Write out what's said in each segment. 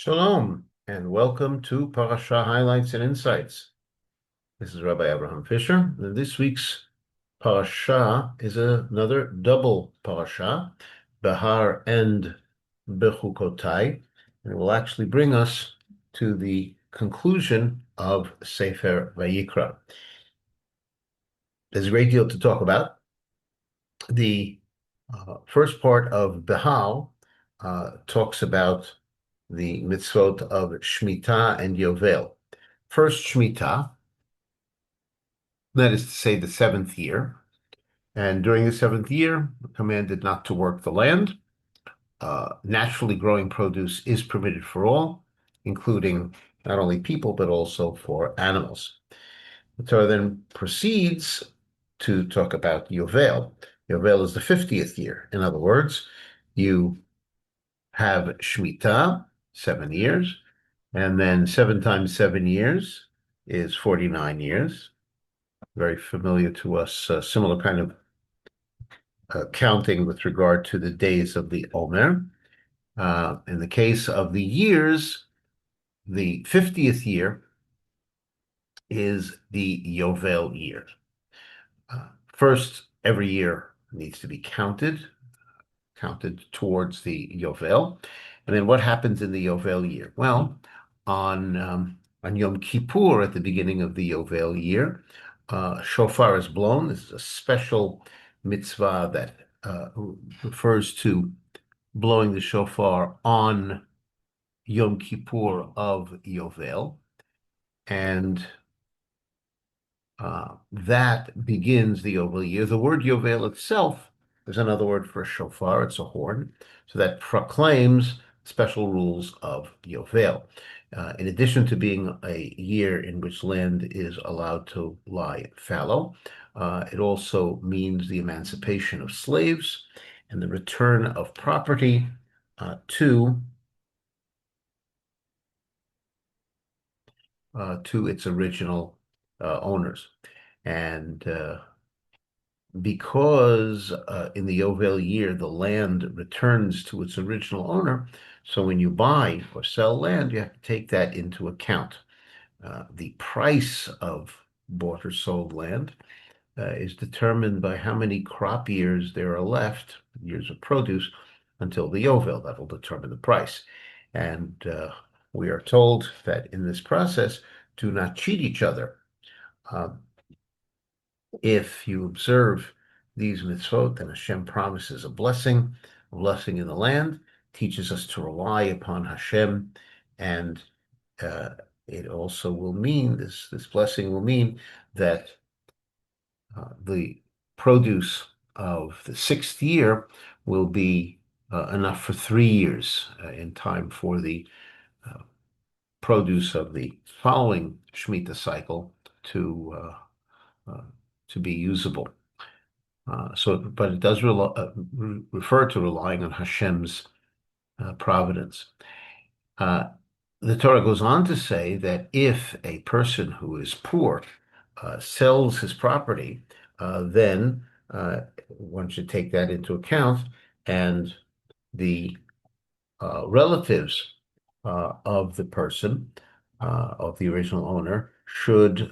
Shalom, and welcome to Parsha Highlights and Insights. This is Rabbi Fischer, and this week's Parsha is another double Parsha, Behar and Bechukotai, and it will actually bring us to the conclusion of Sefer Vayikra. There's a great deal to talk about. The first part of Behar talks about the mitzvot of Shemitah and Yovel. First Shemitah, that is to say the seventh year, and during the seventh year, commanded not to work the land. Naturally growing produce is permitted for all, including not only people, but also for animals. The Torah then proceeds to talk about Yovel. Yovel is the 50th year. In other words, you have Shemitah, 7 years, and then 7 times 7 years is 49 years. Very familiar to us, similar kind of counting with regard to the days of the Omer. In the case of the years, the 50th year is the Yovel year. First, every year needs to be counted towards the Yovel. And then what happens in the Yovel year? Well, on Yom Kippur, at the beginning of the Yovel year, shofar is blown. This is a special mitzvah that refers to blowing the shofar on Yom Kippur of Yovel. And that begins the Yovel year. The word Yovel itself is another word for a shofar. It's a horn. So that proclaims special rules of Yovel. In addition to being a year in which land is allowed to lie fallow, it also means the emancipation of slaves and the return of property to its original owners. And because in the Yovel year, the land returns to its original owner, so when you buy or sell land, you have to take that into account. The price of bought or sold land is determined by how many crop years there are left, years of produce, until the Yovel. That will determine the price. And we are told that in this process, do not cheat each other. If you observe these mitzvot, then Hashem promises a blessing in the land, teaches us to rely upon Hashem, and it also will mean, this blessing will mean that the produce of the sixth year will be enough for 3 years in time for the produce of the following Shemitah cycle to be usable. But it does refer to relying on Hashem's providence. The Torah goes on to say that if a person who is poor sells his property, then one should take that into account, and the relatives of the person, of the original owner, should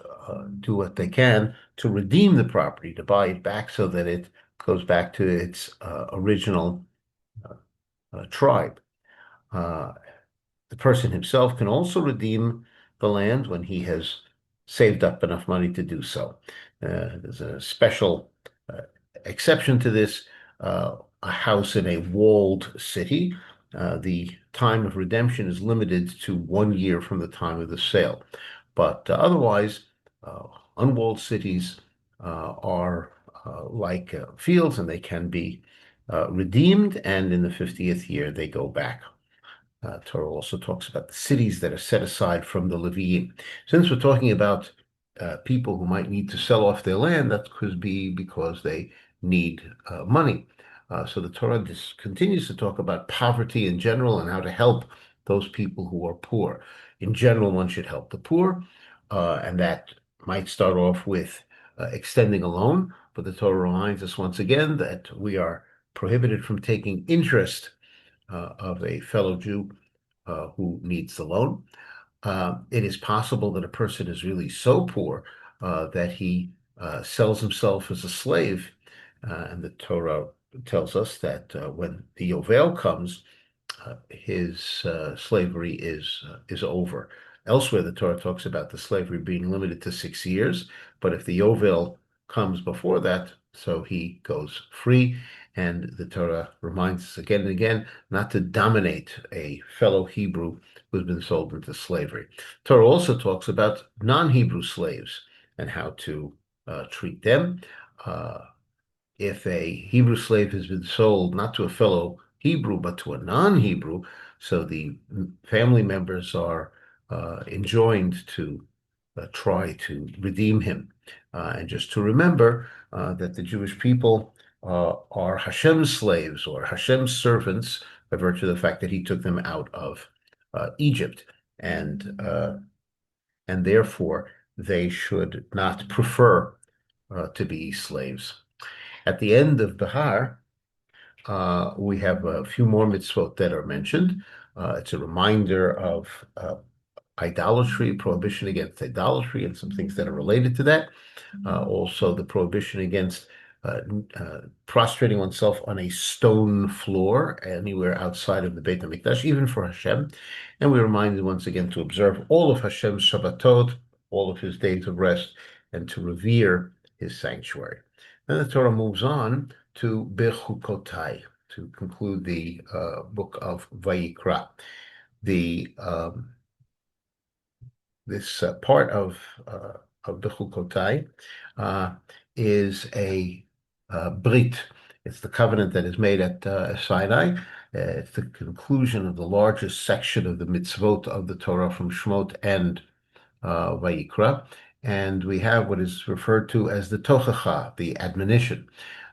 do what they can to redeem the property, to buy it back so that it goes back to its original tribe. The person himself can also redeem the land when he has saved up enough money to do so. There's a special exception to this. A house in a walled city, the time of redemption is limited to 1 year from the time of the sale. But otherwise, unwalled cities are like fields, and they can be redeemed, and in the 50th year they go back. Torah also talks about the cities that are set aside from the Leviim. Since we're talking about people who might need to sell off their land, that could be because they need money. So the Torah continues to talk about poverty in general and how to help those people who are poor. In general, one should help the poor, and that might start off with extending a loan, but the Torah reminds us once again that we are prohibited from taking interest of a fellow Jew who needs the loan. It is possible that a person is really so poor that he sells himself as a slave. And the Torah tells us that when the Yovel comes, his slavery is over. Elsewhere, the Torah talks about the slavery being limited to 6 years, but if the Yovel comes before that, so he goes free. And the Torah reminds us again and again not to dominate a fellow Hebrew who's been sold into slavery. Torah also talks about non-Hebrew slaves and how to treat them. Uh, if a Hebrew slave has been sold not to a fellow Hebrew, but to a non-Hebrew, so the family members are enjoined to try to redeem him. And just to remember that the Jewish people are Hashem's slaves or Hashem's servants by virtue of the fact that he took them out of Egypt. And therefore, they should not prefer to be slaves. At the end of Behar, we have a few more mitzvot that are mentioned. It's a reminder of idolatry, prohibition against idolatry, and some things that are related to that. Also, the prohibition against prostrating oneself on a stone floor anywhere outside of the Beit HaMikdash, even for Hashem. And we're reminded once again to observe all of Hashem's Shabbatot, all of his days of rest, and to revere his sanctuary. Then the Torah moves on to Bechukotai to conclude the book of Vayikra. The This part of Bechukotai is a brit. It's the covenant that is made at Sinai. It's the conclusion of the largest section of the mitzvot of the Torah from Shmot and Vayikra. And we have what is referred to as the Tochacha, the admonition.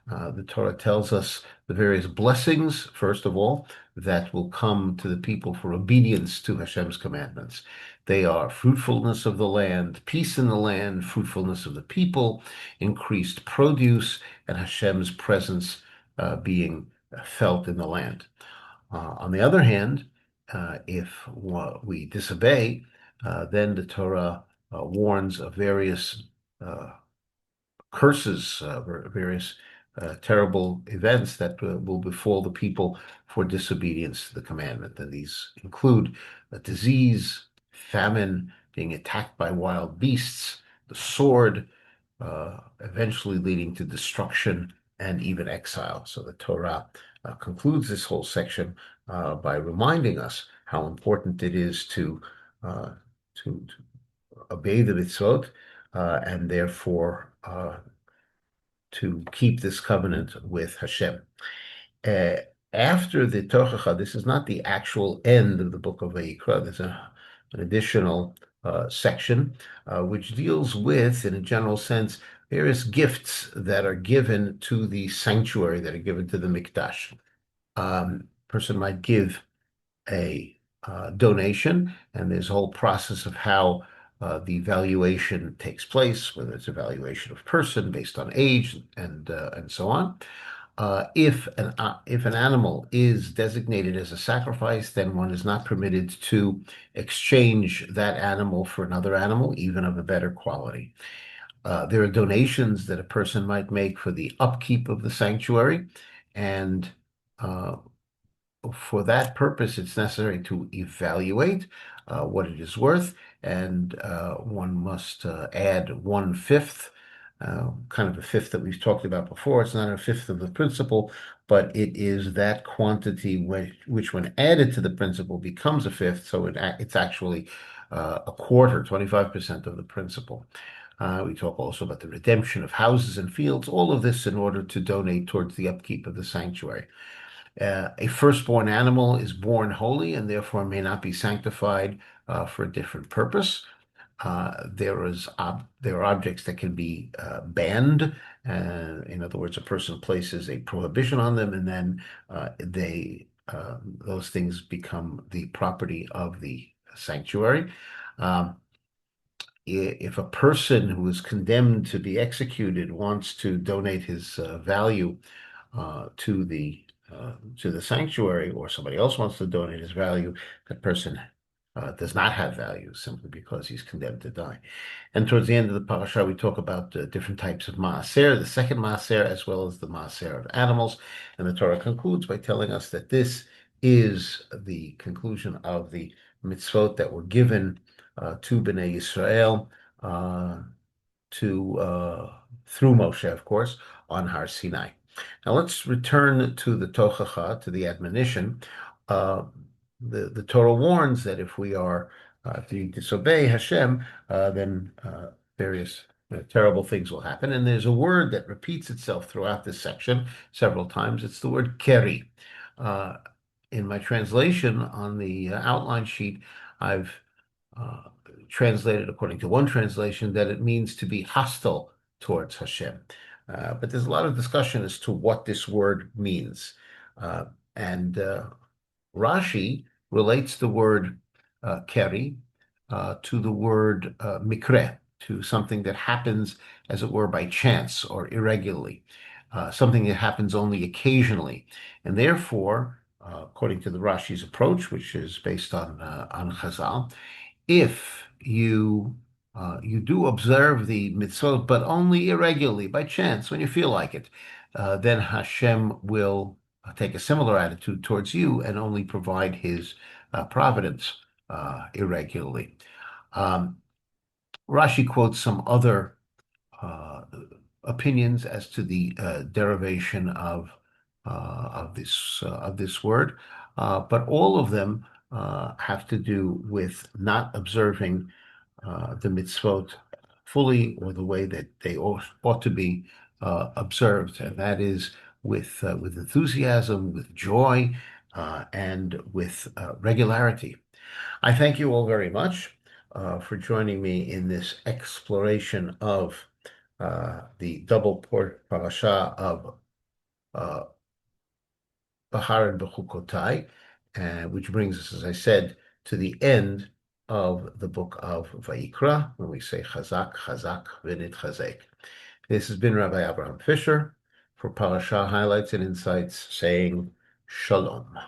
The Torah tells us the various blessings, first of all, that will come to the people for obedience to Hashem's commandments. They are fruitfulness of the land, peace in the land, fruitfulness of the people, increased produce, and Hashem's presence being felt in the land. On the other hand, if we disobey, then the Torah warns of various curses, various terrible events that will befall the people for disobedience to the commandment. And these include a disease, famine, being attacked by wild beasts, the sword, eventually leading to destruction and even exile. So the Torah concludes this whole section by reminding us how important it is to obey the mitzvot and therefore to keep this covenant with Hashem. Uh, After the Tochacha, this is not the actual end of the book of Vayikra. There's an additional section which deals with, in a general sense, various gifts that are given to the sanctuary, that are given to the Mikdash. Person might give a donation, and there's a whole process of how the valuation takes place, whether it's a valuation of person based on age and so on. If an animal is designated as a sacrifice, then one is not permitted to exchange that animal for another animal, even of a better quality. There are donations that a person might make for the upkeep of the sanctuary, and for that purpose, it's necessary to evaluate what it is worth, and one must add 1/5, kind of a fifth that we've talked about before. It's not a fifth of the principal, but it is that quantity which when added to the principal, becomes a fifth, so it's actually a quarter, 25% of the principal. We talk also about the redemption of houses and fields, all of this in order to donate towards the upkeep of the sanctuary. A firstborn animal is born holy and therefore may not be sanctified for a different purpose. There are objects that can be banned. In other words, a person places a prohibition on them, and then those things become the property of the sanctuary. If a person who is condemned to be executed wants to donate his value to the to the sanctuary, or somebody else wants to donate his value, that person does not have value simply because he's condemned to die. And towards the end of the parasha, we talk about different types of maaser, the second maaser, as well as the maaser of animals. And the Torah concludes by telling us that this is the conclusion of the mitzvot that were given to Bnei Yisrael uh, to through Moshe, of course, on Har Sinai. Now let's return to the tochacha, to the admonition. Uh, the Torah warns that if we are if we disobey Hashem, then various terrible things will happen. And there's a word that repeats itself throughout this section several times. It's the word keri. Uh, in my translation on the outline sheet, I've uh, translated according to one translation that it means to be hostile towards Hashem. But there's a lot of discussion as to what this word means. Uh, and Rashi relates the word keri to the word mikre, to something that happens, as it were, by chance or irregularly, something that happens only occasionally. And therefore, according to the Rashi's approach, which is based on Chazal, if you do observe the mitzvot, but only irregularly, by chance, when you feel like it, then Hashem will take a similar attitude towards you and only provide His providence irregularly. Um, Rashi quotes some other uh, opinions as to the derivation of this word, but all of them have to do with not observing the mitzvot fully, or the way that they ought to be observed, and that is with enthusiasm, with joy, and with regularity. I thank you all very much for joining me in this exploration of the double port parasha of uh, Behar-Bechukotai, which brings us, as I said, to the end of the book of Vayikra, when we say Chazak, Chazak, V'nit Chazek. This has been Rabbi Abraham Fischer for Parasha Highlights and Insights, saying Shalom.